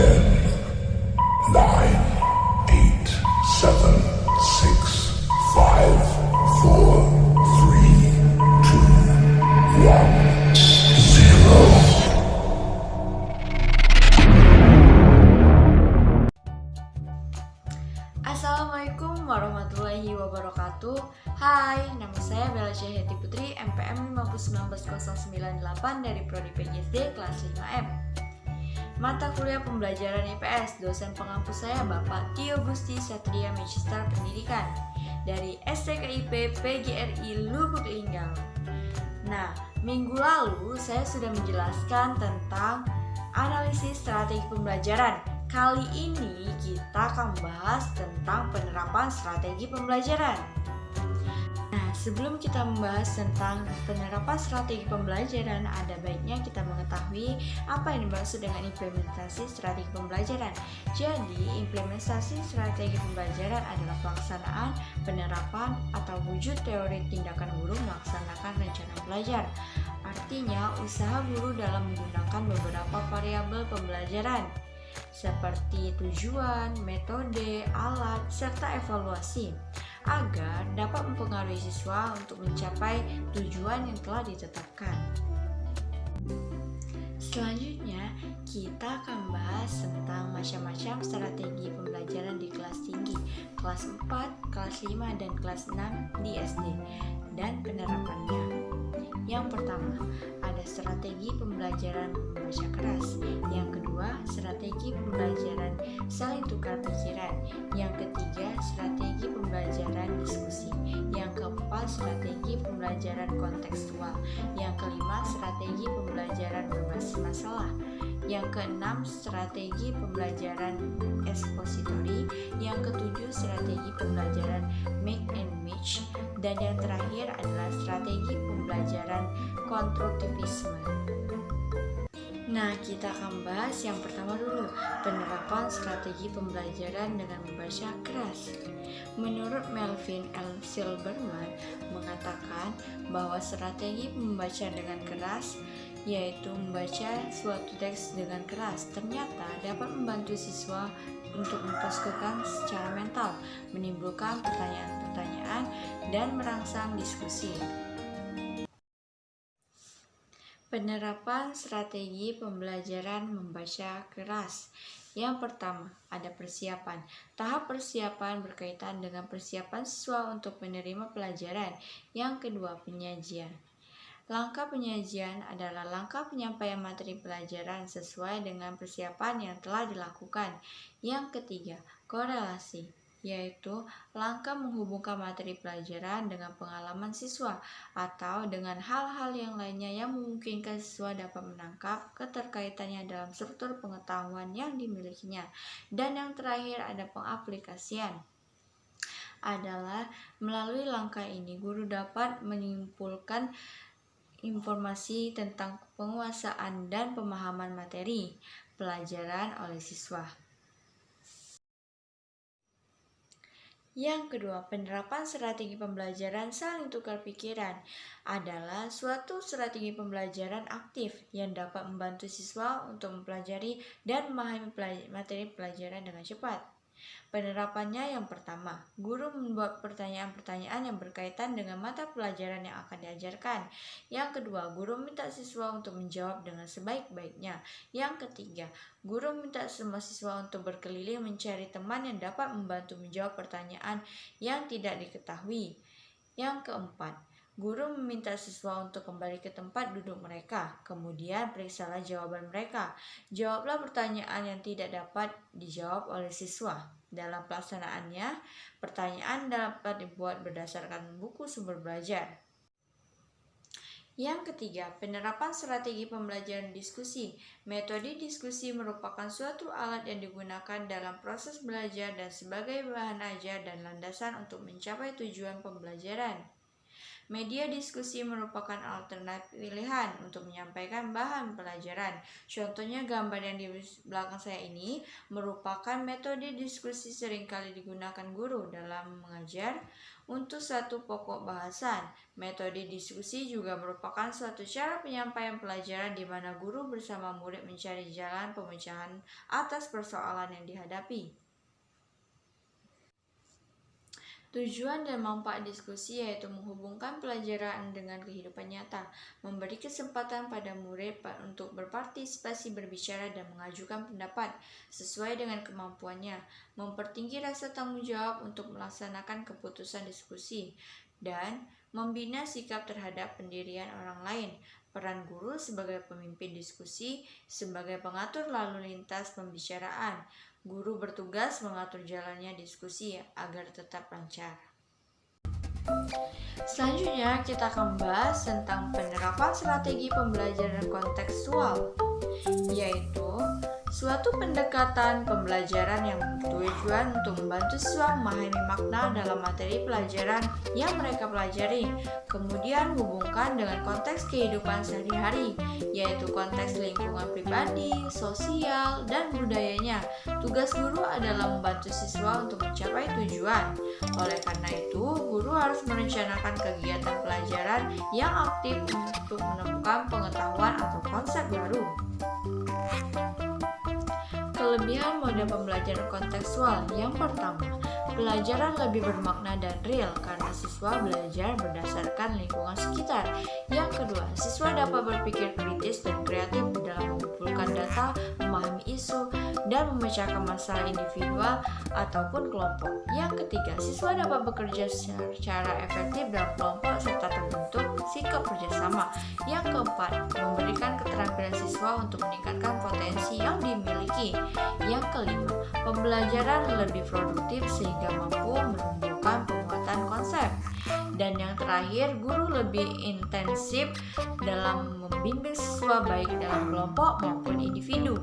10, 9, 8, 7, 6, 5, 4, 3, 2, 1, 0. Assalamualaikum warahmatullahi wabarakatuh. Hai, nama saya Bella Syahiyati Putri, MPM 5919098 dari Prodi PJSD kelas 5M. Mata kuliah pembelajaran IPS, dosen pengampu saya Bapak Tio Gusti Satria Magister Pendidikan dari STKIP PGRI Lubuk Linggau. Nah, minggu lalu saya sudah menjelaskan tentang analisis strategi pembelajaran. Kali ini kita akan bahas tentang penerapan strategi pembelajaran. Nah, sebelum kita membahas tentang penerapan strategi pembelajaran, ada baiknya kita mengetahui apa yang dimaksud dengan implementasi strategi pembelajaran. Jadi, implementasi strategi pembelajaran adalah pelaksanaan, penerapan, atau wujud teori tindakan guru melaksanakan rencana belajar. Artinya, usaha guru dalam menggunakan beberapa variabel pembelajaran seperti tujuan, metode, alat, serta evaluasi agar dapat mempengaruhi siswa untuk mencapai tujuan yang telah ditetapkan. Selanjutnya, kita akan bahas tentang macam-macam strategi pembelajaran di kelas tinggi, kelas 4, kelas 5, dan kelas 6 di SD, dan penerapannya. Yang pertama, ada strategi pembelajaran membaca keras. Yang kedua, strategi pembelajaran saling tukar pikiran. Yang ketiga, strategi pembelajaran diskusi. Yang keempat, strategi pembelajaran kontekstual. Yang kelima, strategi pembelajaran berbasis masalah. Yang keenam, strategi pembelajaran ekspositori. Yang ketujuh, strategi pembelajaran make and match. Dan yang terakhir adalah strategi pembelajaran konstruktivisme. Nah, kita akan bahas yang pertama dulu, penerapan strategi pembelajaran dengan membaca keras. Menurut Melvin L. Silberman mengatakan bahwa strategi membaca dengan keras, yaitu membaca suatu teks dengan keras, ternyata dapat membantu siswa untuk memfokuskan secara mental, menimbulkan pertanyaan-pertanyaan, dan merangsang diskusi. Penerapan strategi pembelajaran membaca keras. Yang pertama, ada persiapan. Tahap persiapan berkaitan dengan persiapan siswa untuk menerima pelajaran. Yang kedua, penyajian. Langkah penyajian adalah langkah penyampaian materi pelajaran sesuai dengan persiapan yang telah dilakukan. Yang ketiga, korelasi, yaitu langkah menghubungkan materi pelajaran dengan pengalaman siswa atau dengan hal-hal yang lainnya yang memungkinkan siswa dapat menangkap keterkaitannya dalam struktur pengetahuan yang dimilikinya. Dan yang terakhir ada pengaplikasian. Adalah melalui langkah ini guru dapat menyimpulkan informasi tentang penguasaan dan pemahaman materi pelajaran oleh siswa. Yang kedua, penerapan strategi pembelajaran saling tukar pikiran adalah suatu strategi pembelajaran aktif yang dapat membantu siswa untuk mempelajari dan memahami materi pelajaran dengan cepat. Penerapannya yang pertama, guru membuat pertanyaan-pertanyaan yang berkaitan dengan mata pelajaran yang akan diajarkan. Yang kedua, guru minta siswa untuk menjawab dengan sebaik-baiknya. Yang ketiga, guru minta semua siswa untuk berkeliling mencari teman yang dapat membantu menjawab pertanyaan yang tidak diketahui. Yang keempat, guru meminta siswa untuk kembali ke tempat duduk mereka, kemudian periksalah jawaban mereka. Jawablah pertanyaan yang tidak dapat dijawab oleh siswa. Dalam pelaksanaannya, pertanyaan dapat dibuat berdasarkan buku sumber belajar. Yang ketiga, penerapan strategi pembelajaran diskusi. Metode diskusi merupakan suatu alat yang digunakan dalam proses belajar dan sebagai bahan ajar dan landasan untuk mencapai tujuan pembelajaran. Media diskusi merupakan alternatif pilihan untuk menyampaikan bahan pelajaran. Contohnya gambar yang di belakang saya ini merupakan metode diskusi seringkali digunakan guru dalam mengajar untuk satu pokok bahasan. Metode diskusi juga merupakan suatu cara penyampaian pelajaran di mana guru bersama murid mencari jalan pemecahan atas persoalan yang dihadapi. Tujuan dan manfaat diskusi yaitu menghubungkan pelajaran dengan kehidupan nyata, memberi kesempatan pada murid untuk berpartisipasi, berbicara, dan mengajukan pendapat sesuai dengan kemampuannya, mempertinggi rasa tanggung jawab untuk melaksanakan keputusan diskusi, dan membina sikap terhadap pendirian orang lain. Peran guru sebagai pemimpin diskusi, sebagai pengatur lalu lintas pembicaraan. Guru bertugas mengatur jalannya diskusi agar tetap lancar. Selanjutnya kita akan membahas tentang penerapan strategi pembelajaran kontekstual, yaitu suatu pendekatan pembelajaran yang bertujuan untuk membantu siswa memahami makna dalam materi pelajaran yang mereka pelajari, kemudian hubungkan dengan konteks kehidupan sehari-hari, yaitu konteks lingkungan pribadi, sosial, dan budayanya. Tugas guru adalah membantu siswa untuk mencapai tujuan. Oleh karena itu, guru harus merencanakan kegiatan pelajaran yang aktif untuk menemukan pengetahuan atau konsep baru. Kelebihan model pembelajaran kontekstual. Yang pertama, pelajaran lebih bermakna dan real karena siswa belajar berdasarkan lingkungan sekitar. Yang kedua, siswa dapat berpikir kritis dan kreatif dalam mengumpulkan data, memahami isu, dan memecahkan masalah individual ataupun kelompok. Yang ketiga, siswa dapat bekerja secara efektif dalam kelompok serta terbentuk sikap kerjasama. Yang keempat, memberikan keterampilan siswa untuk meningkatkan potensi yang dimiliki. Yang kelima, pembelajaran lebih produktif sehingga mampu menumbuhkan penguatan konsep. Dan yang terakhir, guru lebih intensif dalam membimbing siswa baik dalam kelompok maupun individu.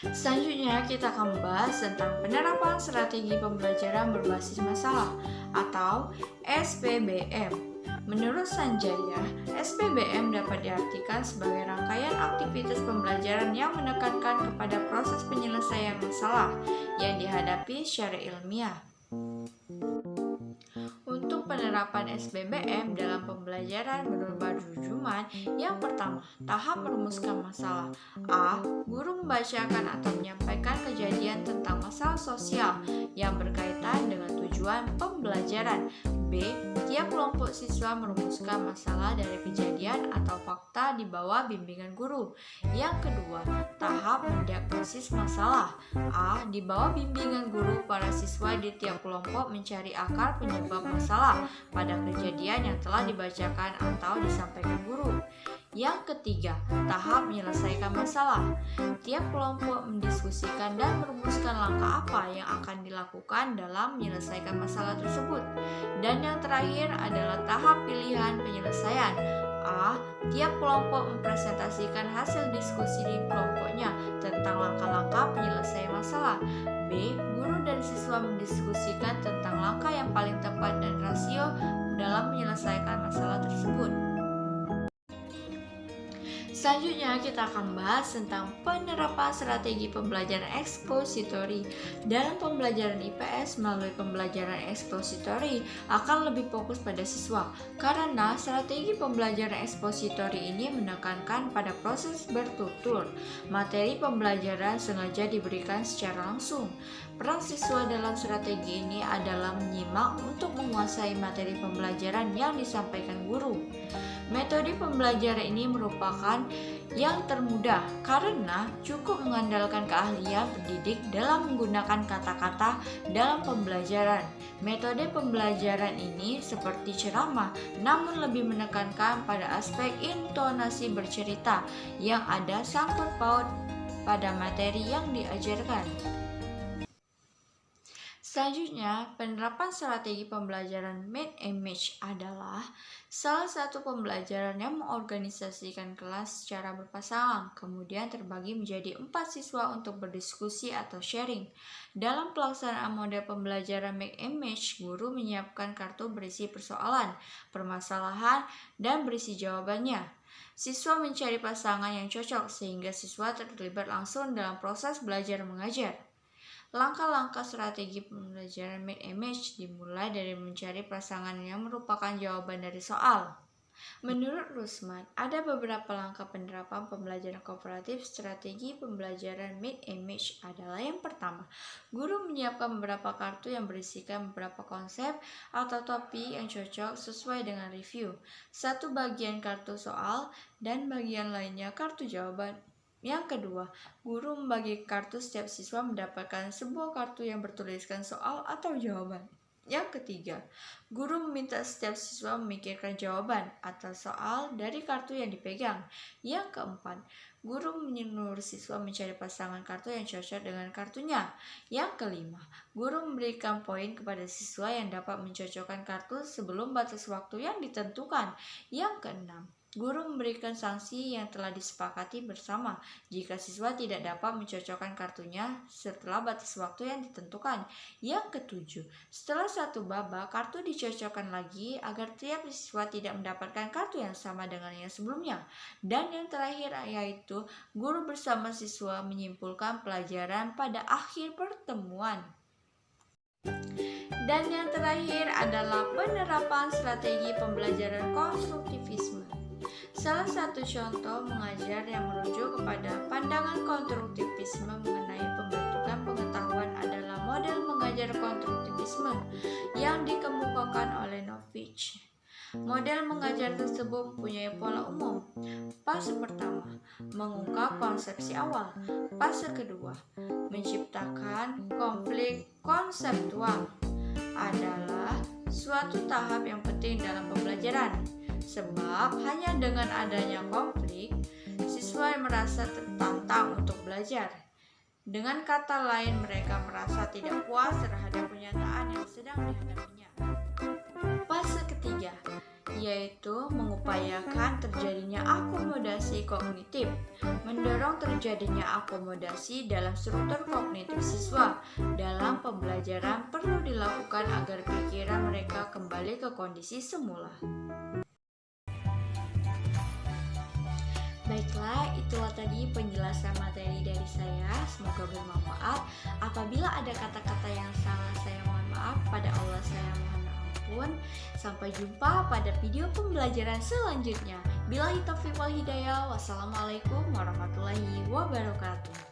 Selanjutnya kita akan membahas tentang penerapan strategi pembelajaran berbasis masalah atau SPBM. Menurut Sanjaya, SPBM dapat diartikan sebagai rangkaian aktivitas pembelajaran yang menekankan kepada proses penyelesaian masalah yang dihadapi secara ilmiah. Untuk penerapan SPBM dalam pembelajaran menurut Badrul Juman, yang pertama, tahap merumuskan masalah. A. Guru membacakan atau menyampaikan kejadian tentang masalah sosial yang berkaitan dengan tujuan pembelajaran. B. Tiap kelompok siswa merumuskan masalah dari kejadian atau fakta di bawah bimbingan guru. Yang kedua, tahap mendiagnosis masalah. A. Di bawah bimbingan guru, para siswa di tiap kelompok mencari akar penyebab masalah pada kejadian yang telah dibacakan atau disampaikan guru. Yang ketiga, tahap menyelesaikan masalah. Tiap kelompok mendiskusikan dan merumuskan langkah apa yang akan dilakukan dalam menyelesaikan masalah tersebut. Dan yang terakhir adalah tahap pilihan penyelesaian. A. Tiap kelompok mempresentasikan hasil diskusi di kelompoknya tentang langkah-langkah penyelesaian masalah. B. Guru dan siswa mendiskusikan tentang langkah yang paling tepat dan rasio dalam menyelesaikan masalah tersebut. Selanjutnya kita akan membahas tentang penerapan strategi pembelajaran ekspositori. Dalam pembelajaran IPS melalui pembelajaran ekspositori akan lebih fokus pada siswa karena strategi pembelajaran ekspositori ini menekankan pada proses bertutur. Materi pembelajaran sengaja diberikan secara langsung. Peran siswa dalam strategi ini adalah menyimak untuk menguasai materi pembelajaran yang disampaikan guru. Metode pembelajaran ini merupakan yang termudah karena cukup mengandalkan keahlian pendidik dalam menggunakan kata-kata dalam pembelajaran. Metode pembelajaran ini seperti ceramah, namun lebih menekankan pada aspek intonasi bercerita yang ada sangkut paut pada materi yang diajarkan. Selanjutnya, penerapan strategi pembelajaran mix and match adalah salah satu pembelajaran yang mengorganisasikan kelas secara berpasangan, kemudian terbagi menjadi 4 siswa untuk berdiskusi atau sharing. Dalam pelaksanaan model pembelajaran mix and match, guru menyiapkan kartu berisi persoalan, permasalahan, dan berisi jawabannya. Siswa mencari pasangan yang cocok sehingga siswa terlibat langsung dalam proses belajar mengajar. Langkah-langkah strategi pembelajaran Made Image dimulai dari mencari pasangan yang merupakan jawaban dari soal. Menurut Rusman, ada beberapa langkah penerapan pembelajaran kooperatif. Strategi pembelajaran Made Image adalah yang pertama, guru menyiapkan beberapa kartu yang berisikan beberapa konsep atau topik yang cocok sesuai dengan review. Satu bagian kartu soal dan bagian lainnya kartu jawaban. Yang kedua, guru membagi kartu, setiap siswa mendapatkan sebuah kartu yang bertuliskan soal atau jawaban. Yang ketiga, guru meminta setiap siswa memikirkan jawaban atau soal dari kartu yang dipegang. Yang keempat, guru menyuruh siswa mencari pasangan kartu yang cocok dengan kartunya. Yang kelima, guru memberikan poin kepada siswa yang dapat mencocokkan kartu sebelum batas waktu yang ditentukan. Yang keenam, guru memberikan sanksi yang telah disepakati bersama jika siswa tidak dapat mencocokkan kartunya setelah batas waktu yang ditentukan. Yang ketujuh, setelah satu babak, kartu dicocokkan lagi agar tiap siswa tidak mendapatkan kartu yang sama dengan yang sebelumnya. Dan yang terakhir yaitu guru bersama siswa menyimpulkan pelajaran pada akhir pertemuan. Dan yang terakhir adalah penerapan strategi pembelajaran konstruktivisme. Salah satu contoh mengajar yang merujuk kepada pandangan konstruktivisme mengenai pembentukan pengetahuan adalah model mengajar konstruktivisme yang dikemukakan oleh Novich. Model mengajar tersebut mempunyai pola umum. Fase pertama, mengungkap konsepsi awal. Fase kedua, menciptakan konflik konseptual. Adalah suatu tahap yang penting dalam pembelajaran. Sebab hanya dengan adanya konflik, siswa merasa tertantang untuk belajar. Dengan kata lain, mereka merasa tidak puas terhadap kenyataan yang sedang dihadapinya. Fase ketiga, yaitu mengupayakan terjadinya akomodasi kognitif. Mendorong terjadinya akomodasi dalam struktur kognitif siswa. Dalam pembelajaran perlu dilakukan agar pikiran mereka kembali ke kondisi semula. Baiklah, itulah tadi penjelasan materi dari saya. Semoga bermanfaat. Apabila ada kata-kata yang salah, saya mohon maaf. Pada Allah saya mohon ampun. Sampai jumpa pada video pembelajaran selanjutnya. Billahi taufiq wal hidayah. Wassalamualaikum warahmatullahi wabarakatuh.